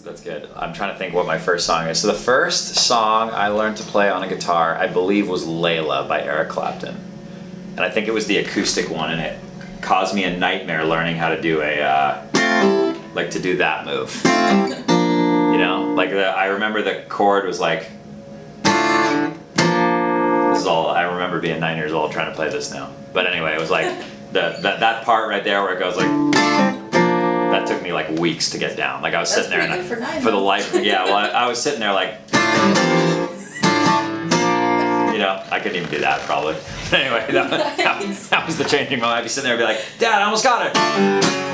That's good. I'm trying to think what my first song is. So the first song I learned to play on a guitar, I believe, was Layla by Eric Clapton. And I think it was the acoustic one, and it caused me a nightmare learning how to do a, like to do that move. You know? Like I remember the chord was like, this is all, I remember being 9 years old trying to play this now. But anyway, it was like, that part right there where it goes like, that took me like weeks to get down. Like I was sitting there and for the life, yeah, well I was sitting there like, you know, I couldn't even do that probably. But anyway, that was the changing moment. I'd be sitting there and be like, Dad, I almost got it.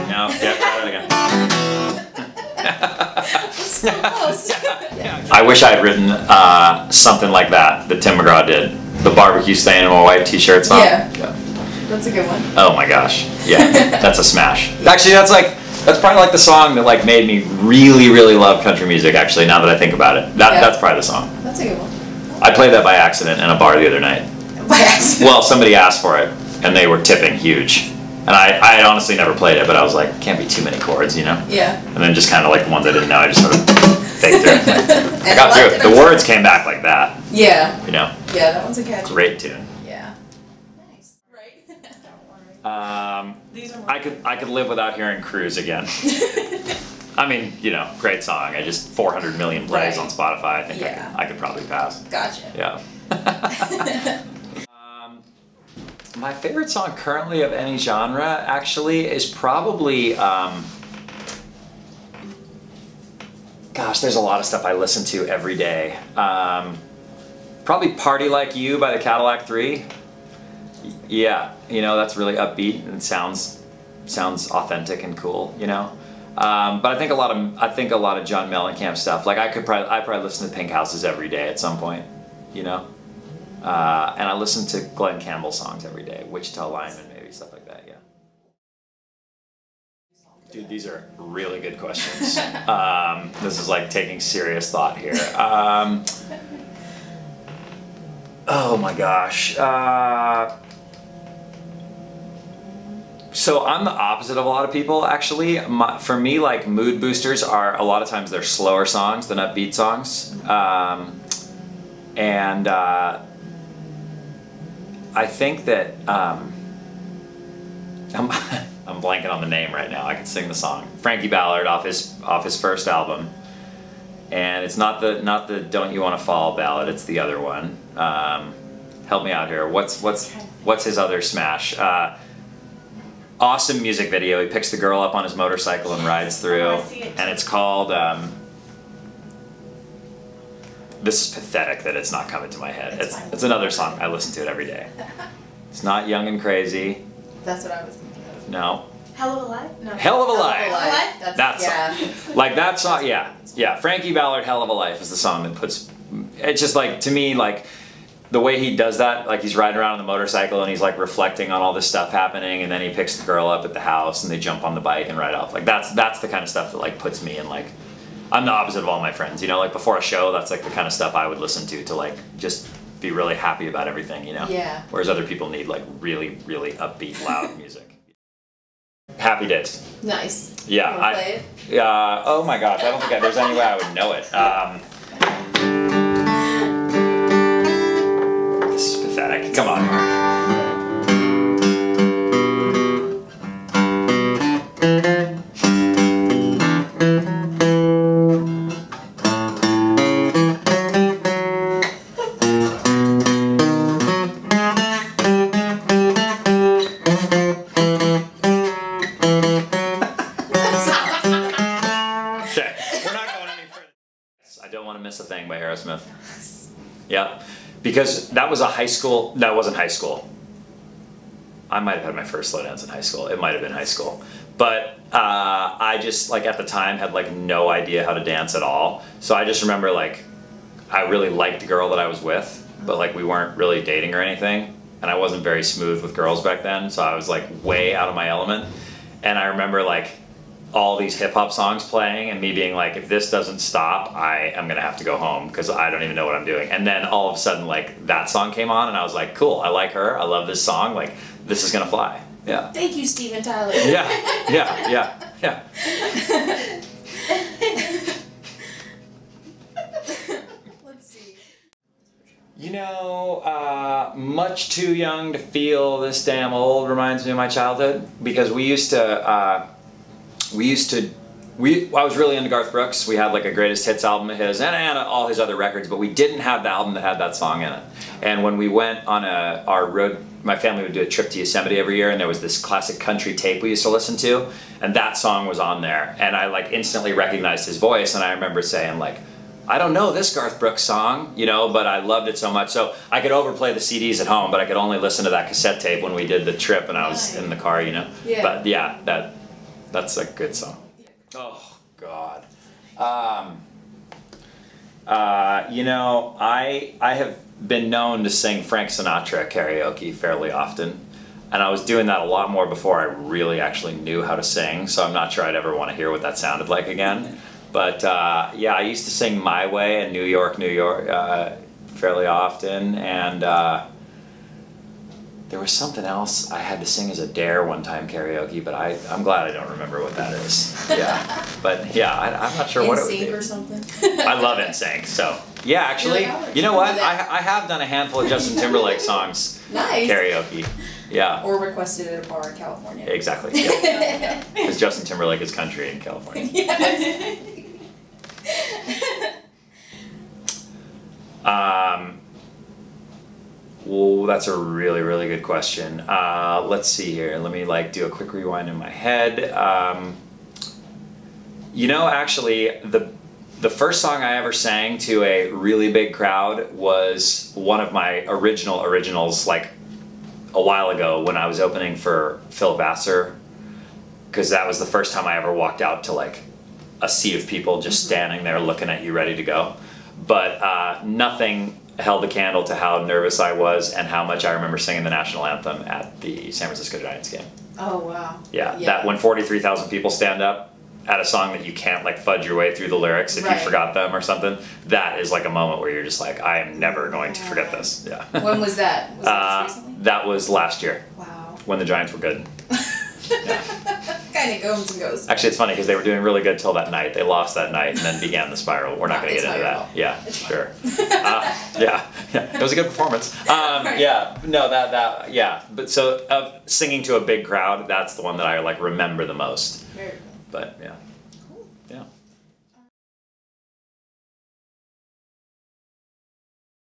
You know, yeah, try it again. So close. I wish I had written something like that Tim McGraw did. The barbecue stain on my white t-shirt song. Yeah. That's a good one. Oh my gosh. Yeah, that's a smash. Actually, that's probably like the song that like made me really, really love country music, actually, now that I think about it. That's probably the song. That's a good one. I played that by accident in a bar the other night. By accident? Well, somebody asked for it, and they were tipping huge. And I had honestly never played it, but I was like, can't be too many chords, you know? Yeah. And then just kind of like the ones I didn't know, I just sort of faked through it. I got through it. The words came back like that. Yeah. You know? Yeah, that one's a catchy. Great tune. Yeah. Nice. Right? I could live without hearing Cruise again. I mean, you know, great song. I just 400 million plays on Spotify. I think I could probably pass. Gotcha. Yeah. My favorite song currently of any genre actually is probably, gosh, there's a lot of stuff I listen to every day. Probably Party Like You by the Cadillac 3. Yeah, you know, that's really upbeat and sounds authentic and cool, you know. But I think a lot of John Mellencamp stuff. Like I probably listen to Pink Houses every day at some point, you know. And I listen to Glenn Campbell songs every day, Wichita Lineman, maybe stuff like that. Yeah. Dude, these are really good questions. This is like taking serious thought here. Oh my gosh. So I'm the opposite of a lot of people, actually. For me, like mood boosters are a lot of times they're slower songs than upbeat songs, and I think that I'm blanking on the name right now. I can sing the song. Frankie Ballard off his first album, and it's not the Don't You Want to Fall ballad. It's the other one. Help me out here. What's his other smash? Awesome music video. He picks the girl up on his motorcycle and rides through, and it's called. This is pathetic that it's not coming to my head. It's another song. I listen to it every day. It's not Young and Crazy. That's what I was thinking of. No. Hell of a Life? No. Hell of a Life. That's song. Like that song, yeah. Frankie Ballard, Hell of a Life is the song that puts, it's just like, to me, like, the way he does that, like he's riding around on the motorcycle and he's like reflecting on all this stuff happening, and then he picks the girl up at the house and they jump on the bike and ride off. Like that's the kind of stuff that like puts me in like, I'm the opposite of all my friends, you know, like before a show, that's like the kind of stuff I would listen to like just be really happy about everything, you know? Yeah. Whereas other people need like really, really upbeat, loud music. Happy Days. Nice. Yeah. You wanna play it? Yeah. Oh my gosh, I don't think there's any way I would know it. This is pathetic. Come on. A Thing by Aerosmith. Yeah, because that was a high school. That wasn't high school. I might have had my first slow dance in high school. It might have been high school, but I just like at the time had like no idea how to dance at all. So I just remember like I really liked the girl that I was with, but like we weren't really dating or anything, and I wasn't very smooth with girls back then. So I was like way out of my element, and I remember like all these hip-hop songs playing and me being like, if this doesn't stop, I am gonna have to go home because I don't even know what I'm doing. And then all of a sudden like that song came on and I was like, cool, I like her, I love this song, like this is gonna fly. Yeah. Thank you, Steven Tyler. Yeah. You know, much too young to feel this damn old reminds me of my childhood, because I was really into Garth Brooks. We had like a greatest hits album of his and all his other records, but we didn't have the album that had that song in it. And when we went on our road, my family would do a trip to Yosemite every year, and there was this classic country tape we used to listen to, and that song was on there, and I like instantly recognized his voice, and I remember saying like, I don't know this Garth Brooks song, you know, but I loved it so much. So I could overplay the CDs at home, but I could only listen to that cassette tape when we did the trip and I was in the car, you know. Yeah. But yeah, that's a good song. Oh God. You know, I have been known to sing Frank Sinatra at karaoke fairly often, and I was doing that a lot more before I really actually knew how to sing. So I'm not sure I'd ever want to hear what that sounded like again. But yeah, I used to sing My Way in New York, fairly often, and there was something else I had to sing as a dare one time karaoke, but I'm glad I don't remember what that is. Yeah, but yeah, I'm not sure what it would be. NSYNC or something? I love NSYNC, so yeah, actually, you know what? I have done a handful of Justin Timberlake songs karaoke. Yeah. Or requested at a bar in California. Exactly. Yeah. Because Justin Timberlake is country in California. Yes. Well, that's a really, really good question. Let's see here. Let me like do a quick rewind in my head. You know, actually, the first song I ever sang to a really big crowd was one of my originals, like a while ago when I was opening for Phil Vassar, because that was the first time I ever walked out to like a sea of people just standing there looking at you ready to go. But nothing held a candle to how nervous I was and how much I remember singing the national anthem at the San Francisco Giants game. Oh, wow. Yeah, that when 43,000 people stand up at a song that you can't like fudge your way through the lyrics if you forgot them or something, that is like a moment where you're just like, I am never going to forget this. Yeah. When was that? Was that just recently? That was last year. Wow. When the Giants were good. Yeah. Kind of comes and goes. Actually, it's funny because they were doing really good till that night. They lost that night and then began the spiral. We're not going to get into that. Yeah, sure. Yeah, it was a good performance. Yeah, no, yeah. But so singing to a big crowd, that's the one that I like remember the most. Very cool. But yeah.